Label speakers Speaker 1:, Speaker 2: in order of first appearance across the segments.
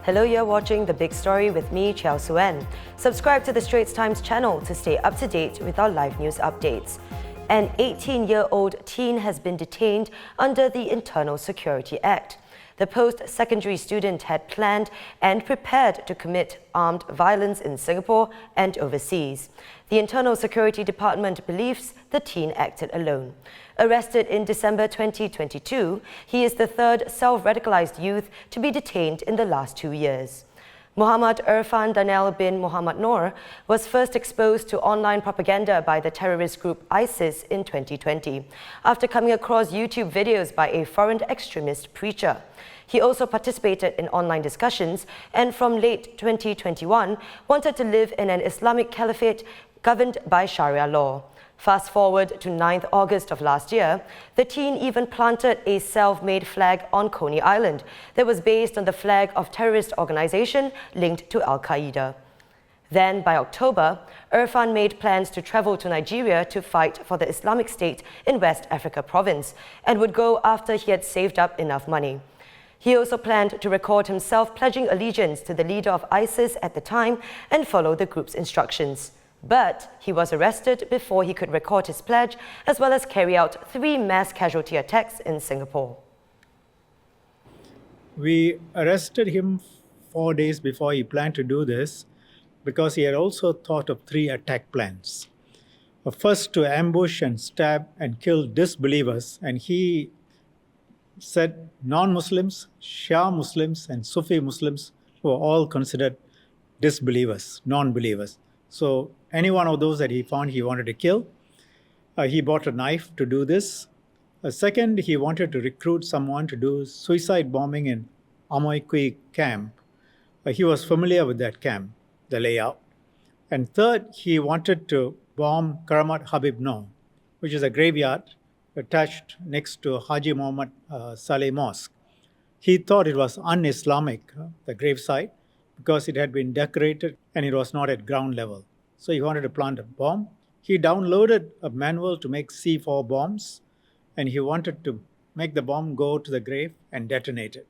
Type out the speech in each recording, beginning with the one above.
Speaker 1: Hello, you're watching The Big Story with me, Chiao Suen. Subscribe to the Straits Times channel to stay up to date with our live news updates. An 18-year-old teen has been detained under the Internal Security Act. The post-secondary student had planned and prepared to commit armed violence in Singapore and overseas. The Internal Security Department believes the teen acted alone. Arrested in December 2022, he is the third self-radicalized youth to be detained in the last 2 years. Muhammad Irfan Danel bin Muhammad Noor was first exposed to online propaganda by the terrorist group ISIS in 2020, after coming across YouTube videos by a foreign extremist preacher. He also participated in online discussions and from late 2021 wanted to live in an Islamic caliphate governed by Sharia law. Fast forward to 9th August of last year, the teen even planted a self-made flag on Coney Island that was based on the flag of terrorist organization linked to Al-Qaeda. Then, by October, Irfan made plans to travel to Nigeria to fight for the Islamic State in West Africa province and would go after he had saved up enough money. He also planned to record himself pledging allegiance to the leader of ISIS at the time and follow the group's instructions. But he was arrested before he could record his pledge, as well as carry out 3 mass casualty attacks in Singapore.
Speaker 2: We arrested him 4 days before he planned to do this because he had also thought of 3 attack plans. First, to ambush and stab and kill disbelievers, and he said non-Muslims, Shia Muslims and Sufi Muslims were all considered disbelievers, non-believers. So any one of those that he found he wanted to kill. He bought a knife to do this. Second, he wanted to recruit someone to do suicide bombing in Amoy Kui camp. He was familiar with that camp, the layout. And third, he wanted to bomb Karamat Habib Noor, which is a graveyard attached next to Haji Muhammad Saleh Mosque. He thought it was un-Islamic, the gravesite, because it had been decorated and it was not at ground level. So he wanted to plant a bomb. He downloaded a manual to make C4 bombs, and he wanted to make the bomb go to the grave and detonate it.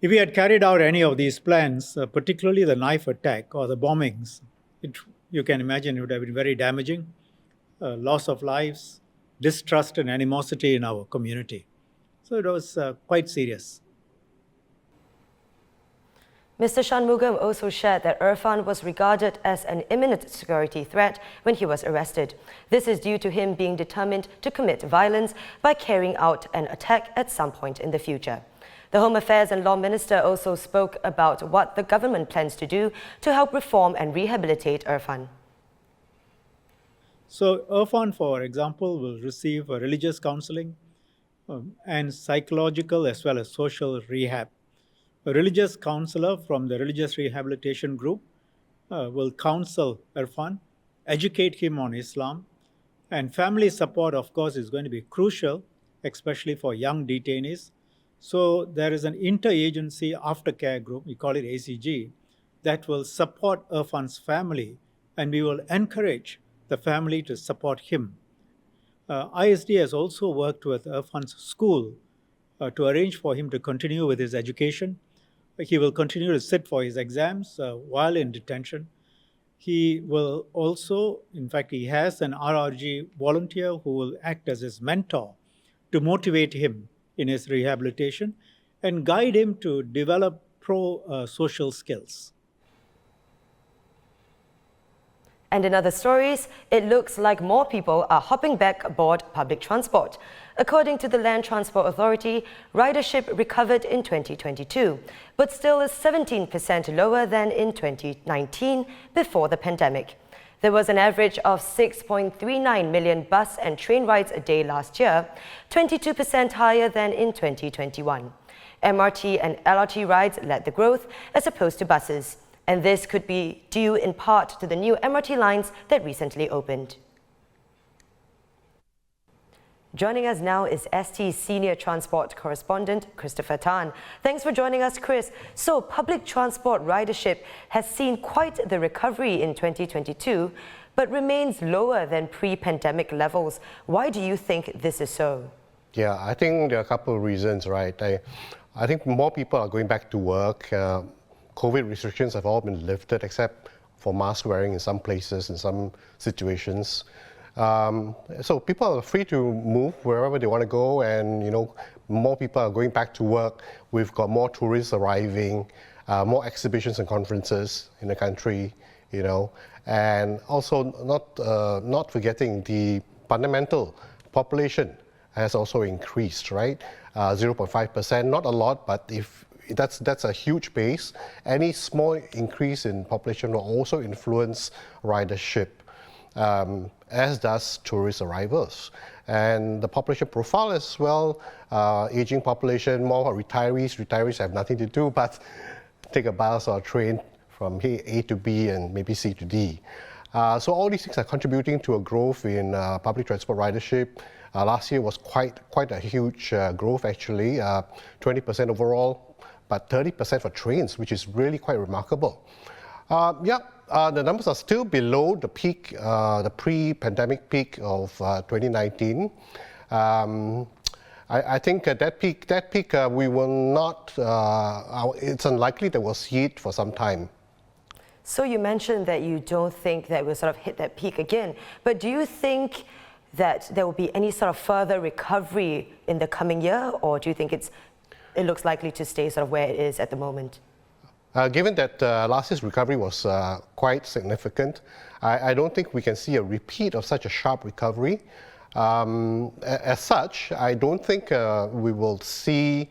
Speaker 2: If he had carried out any of these plans, particularly the knife attack or the bombings, you can imagine it would have been very damaging, loss of lives, distrust and animosity in our community. So it was quite serious.
Speaker 1: Mr. Shanmugam also shared that Irfan was regarded as an imminent security threat when he was arrested. This is due to him being determined to commit violence by carrying out an attack at some point in the future. The Home Affairs and Law Minister also spoke about what the government plans to do to help reform and rehabilitate Irfan.
Speaker 2: So Irfan, for example, will receive religious counseling and psychological as well as social rehab. A religious counselor from the Religious Rehabilitation Group will counsel Irfan, educate him on Islam, and family support, of course, is going to be crucial, especially for young detainees. So there is an interagency aftercare group, we call it ACG, that will support Irfan's family, and we will encourage the family to support him. ISD has also worked with Irfan's school to arrange for him to continue with his education. He will continue to sit for his exams while in detention. He will also, in fact, he has an RRG volunteer who will act as his mentor to motivate him in his rehabilitation and guide him to develop pro-social skills.
Speaker 1: And in other stories, it looks like more people are hopping back aboard public transport. According to the Land Transport Authority, ridership recovered in 2022, but still is 17% lower than in 2019 before the pandemic. There was an average of 6.39 million bus and train rides a day last year, 22% higher than in 2021. MRT and LRT rides led the growth as opposed to buses, and this could be due in part to the new MRT lines that recently opened. Joining us now is ST's senior transport correspondent, Christopher Tan. Thanks for joining us, Chris. So, public transport ridership has seen quite the recovery in 2022, but remains lower than pre-pandemic levels. Why do you think this is so?
Speaker 3: Yeah, I think there are a couple of reasons, right? I think more people are going back to work. COVID restrictions have all been lifted except for mask wearing in some places, in some situations. So people are free to move wherever they want to go, and more people are going back to work. We've got more tourists arriving, more exhibitions and conferences in the country, and also not forgetting the fundamental population has also increased, right? 0.5%, not a lot, but if that's a huge base. Any small increase in population will also influence ridership, as does tourist arrivals. And the population profile as well, aging population, more retirees. Retirees have nothing to do but take a bus or a train from A to B and maybe C to D. So all these things are contributing to a growth in public transport ridership. Last year was quite a huge growth actually, 20% overall, but 30% for trains, which is really quite remarkable. The numbers are still below the peak, the pre-pandemic peak of 2019. I think that peak we will not, it's unlikely that we'll see it for some time.
Speaker 1: So you mentioned that you don't think that we'll sort of hit that peak again, but do you think that there will be any sort of further recovery in the coming year, or do you think it looks likely to stay sort of where it is at the moment?
Speaker 3: Given that last year's recovery was quite significant, I don't think we can see a repeat of such a sharp recovery. As such, I don't think we will see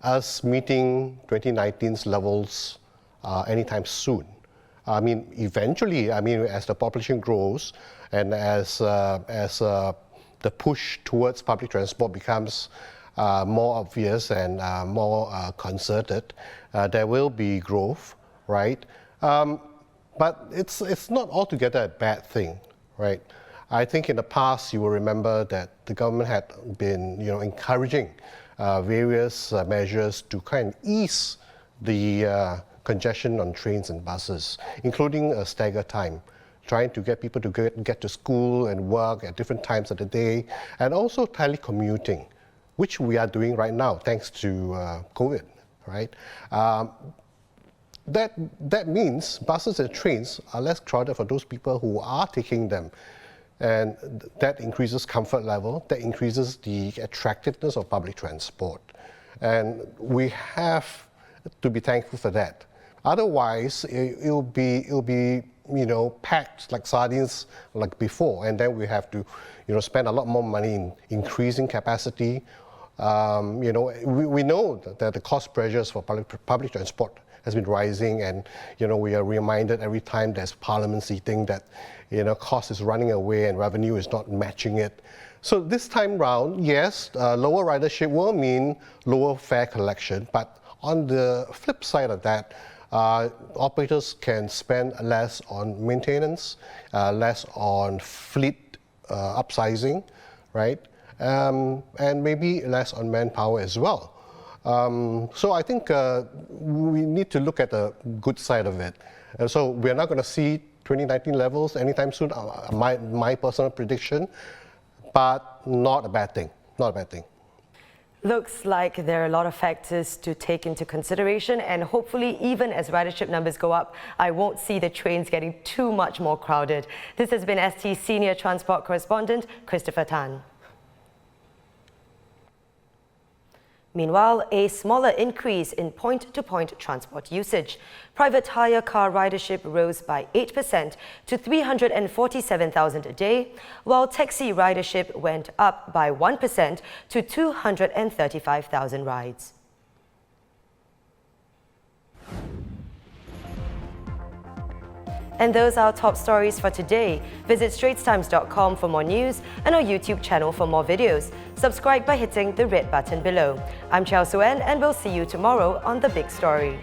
Speaker 3: us meeting 2019's levels anytime soon. I mean, eventually, as the population grows and as the push towards public transport becomes more obvious and more concerted, there will be growth, right? But it's not altogether a bad thing, right? I think in the past you will remember that the government had been, encouraging various measures to kind of ease the congestion on trains and buses, including a stagger time, trying to get people to get to school and work at different times of the day, and also telecommuting, which we are doing right now thanks to COVID, right? That means buses and trains are less crowded for those people who are taking them. And that increases comfort level, that increases the attractiveness of public transport. And we have to be thankful for that. Otherwise, it'll be packed like sardines like before, and then we have to spend a lot more money in increasing capacity. We know that the cost pressures for public transport has been rising, and we are reminded every time there's parliament seating that cost is running away and revenue is not matching it. So this time round, yes, lower ridership will mean lower fare collection, but on the flip side of that, operators can spend less on maintenance, less on fleet upsizing, right? And maybe less on manpower as well. So I think we need to look at the good side of it. So we're not going to see 2019 levels anytime soon, my personal prediction, but not a bad thing, not a bad thing.
Speaker 1: Looks like there are a lot of factors to take into consideration, and hopefully even as ridership numbers go up, I won't see the trains getting too much more crowded. This has been ST Senior Transport Correspondent Christopher Tan. Meanwhile, a smaller increase in point-to-point transport usage. Private hire car ridership rose by 8% to 347,000 a day, while taxi ridership went up by 1% to 235,000 rides. And those are our top stories for today. Visit straitstimes.com for more news and our YouTube channel for more videos. Subscribe by hitting the red button below. I'm Chao Suen, and we'll see you tomorrow on The Big Story.